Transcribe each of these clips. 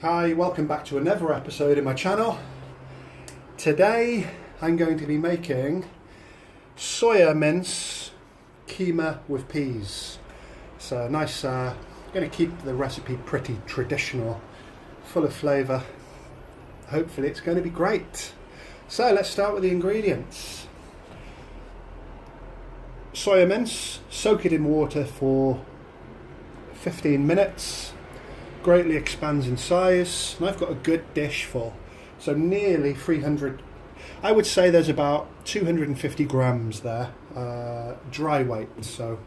Hi, welcome back to another episode in my channel. Today I'm going to be making soya mince keema with peas. So nice, I'm going to keep the recipe pretty traditional, full of flavour. Hopefully it's going to be great. So let's start with the ingredients. Soya mince, soak it in water for 15 minutes. Greatly expands in size, and I've got a good dish full, so nearly 300. I would say there's about 250 grams there, dry weight, so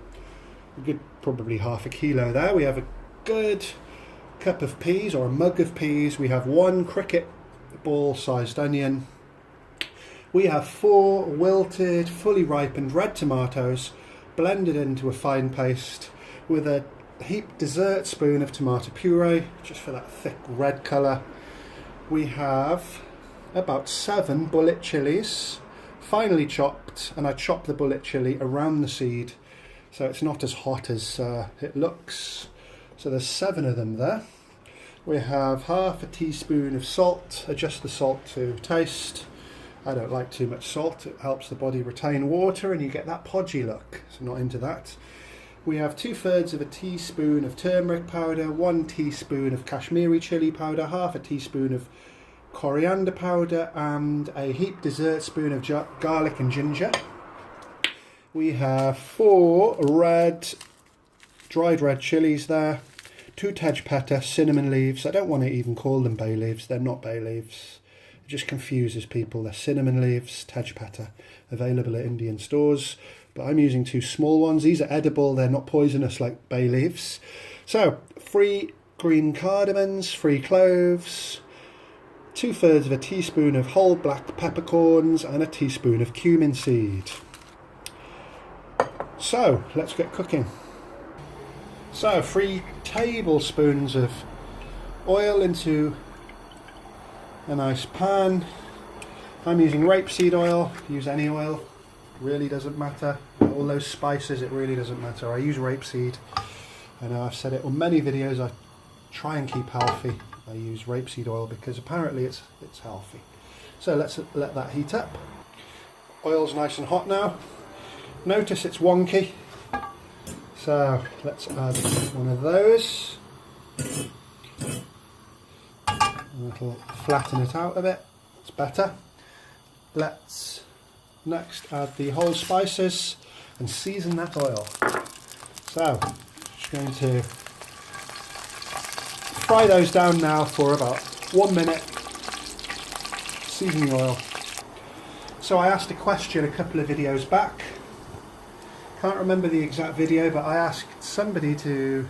a good probably half a kilo there. We have a good cup of peas, or a mug of peas. We have one cricket ball sized onion. We have 4 wilted, fully ripened red tomatoes blended into a fine paste with a Heap dessert spoon of tomato puree, just for that thick red colour. We have about 7 bullet chilies, finely chopped, and I chopped the bullet chili around the seed so it's not as hot as it looks. So there's 7 of them there. We have half a teaspoon of salt, adjust the salt to taste. I don't like too much salt, it helps the body retain water and you get that podgy look, so not into that. We have 2/3 of a teaspoon of turmeric powder, 1 teaspoon of Kashmiri chili powder, half a teaspoon of coriander powder, and a Heap dessert spoon of garlic and ginger. We have 4 dried red chilies there, 2 tejpata, cinnamon leaves. I don't want to even call them bay leaves, they're not bay leaves. It just confuses people. They're cinnamon leaves, tejpata, available at Indian stores. But I'm using 2 small ones. These are edible, they're not poisonous like bay leaves. So 3 green cardamoms, 3 cloves, 2/3 of a teaspoon of whole black peppercorns, and a teaspoon of cumin seed. So let's get cooking. So 3 tablespoons of oil into a nice pan. I'm using rapeseed oil, use any oil. Really doesn't matter. All those spices, it really doesn't matter. I use rapeseed. I know I've said it on many videos. I try and keep healthy. I use rapeseed oil because apparently it's healthy. So let's let that heat up. Oil's nice and hot now. Notice it's wonky. So let's add one of those. And it'll flatten it out a bit. It's better. Let's next add the whole spices and season that oil. So just going to fry those down now for about 1 minute. Season the oil. So I asked a question a couple of videos back. Can't remember the exact video, but I asked somebody to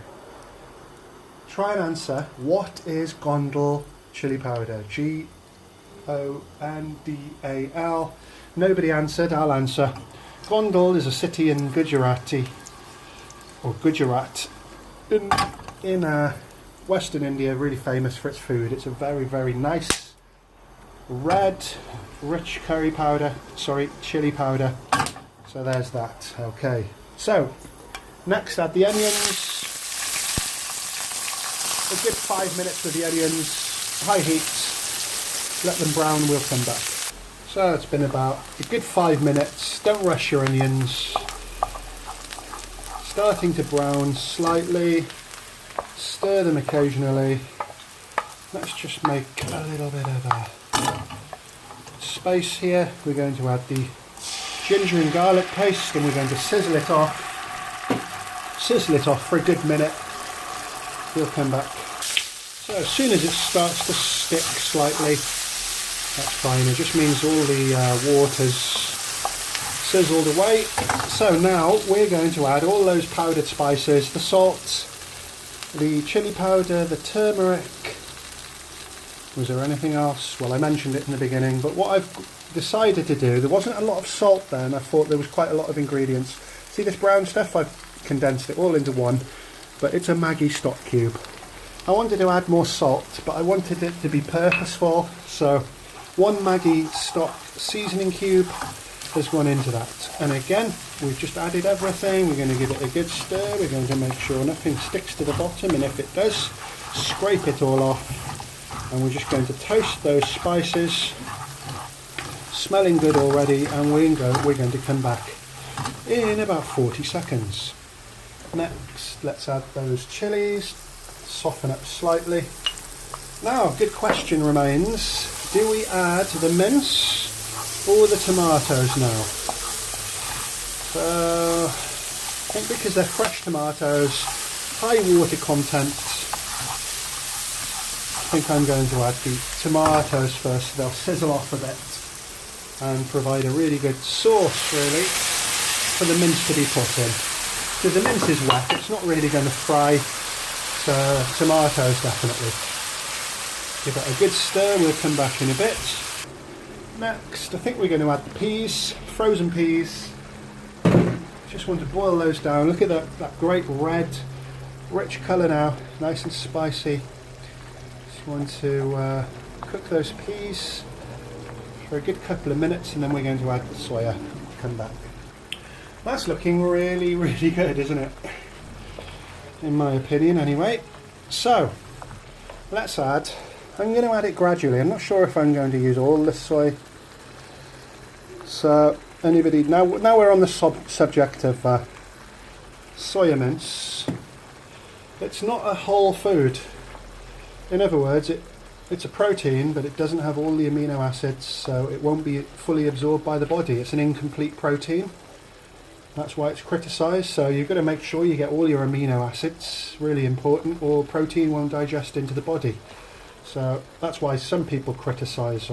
try and answer, what is Gondal chili powder? Gondal. Nobody answered, I'll answer. Gondal is a city in Gujarat in Western India, really famous for its food. It's a very, very nice red, rich chili powder. So there's that. Okay. So next add the onions. A good 5 minutes with the onions, high heat. Let them brown, we'll come back. So it's been about a good 5 minutes. Don't rush your onions. Starting to brown slightly. Stir them occasionally. Let's just make a little bit of a space here. We're going to add the ginger and garlic paste and we're going to sizzle it off. Sizzle it off for a good minute. We'll come back. So as soon as it starts to stick slightly, that's fine, it just means all the water's sizzled away. So now we're going to add all those powdered spices, the salt, the chili powder, the turmeric. Was there anything else? Well, I mentioned it in the beginning, but what I've decided to do, there wasn't a lot of salt there and I thought there was quite a lot of ingredients. See this brown stuff? I've condensed it all into one, but it's a Maggi stock cube. I wanted to add more salt, but I wanted it to be purposeful, so 1 Maggi stock seasoning cube has gone into that. And again, we've just added everything. We're going to give it a good stir. We're going to make sure nothing sticks to the bottom, and if it does, scrape it all off And we're just going to toast those spices, smelling good already, and we're going to come back in about 40 seconds. Next, let's add those chilies, soften up slightly. Now, good question remains, do we add the mince or the tomatoes now? So, I think because they're fresh tomatoes, high water content, I think I'm going to add the tomatoes first. They'll sizzle off a bit and provide a really good sauce, really, for the mince to be put in. Because the mince is wet, it's not really going to fry, so tomatoes definitely. Give it a good stir, we'll come back in a bit. Next, I think we're going to add the peas, frozen peas. Just want to boil those down. Look at that great red, rich colour now, nice and spicy. Just want to cook those peas for a good couple of minutes, and then we're going to add the soya. Come back. That's looking really, really good, isn't it? In my opinion, anyway. So, let's add. I'm going to add it gradually. I'm not sure if I'm going to use all the soy. So, anybody now we're on the subject of soya mince. It's not a whole food. In other words, it's a protein, but it doesn't have all the amino acids, so it won't be fully absorbed by the body. It's an incomplete protein. That's why it's criticised. So you've got to make sure you get all your amino acids, really important, or protein won't digest into the body. So that's why some people criticise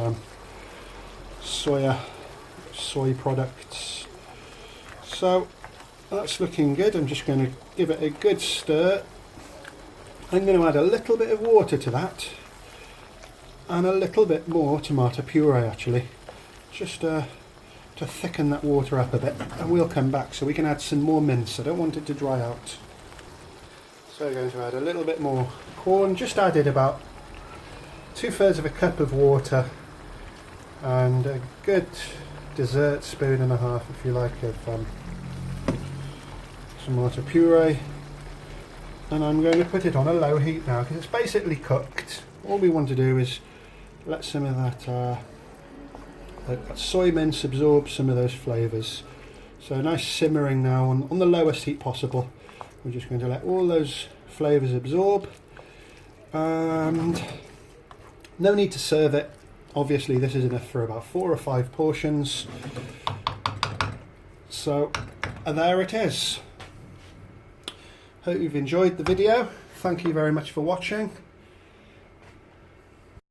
soy products. So that's looking good. I'm just going to give it a good stir. I'm going to add a little bit of water to that and a little bit more tomato puree, actually, just to thicken that water up a bit, and we'll come back so we can add some more mince. I don't want it to dry out. So we're going to add a little bit more corn. Just added about 2/3 of a cup of water and a good dessert spoon and a half, if you like, of tomato puree. And I'm going to put it on a low heat now because it's basically cooked. All we want to do is let some of that soy mince absorb some of those flavours. So nice simmering now on the lowest heat possible. We're just going to let all those flavours absorb, and no need to serve it. Obviously this is enough for about 4 or 5 portions. So there it is. Hope you've enjoyed the video. Thank you very much for watching.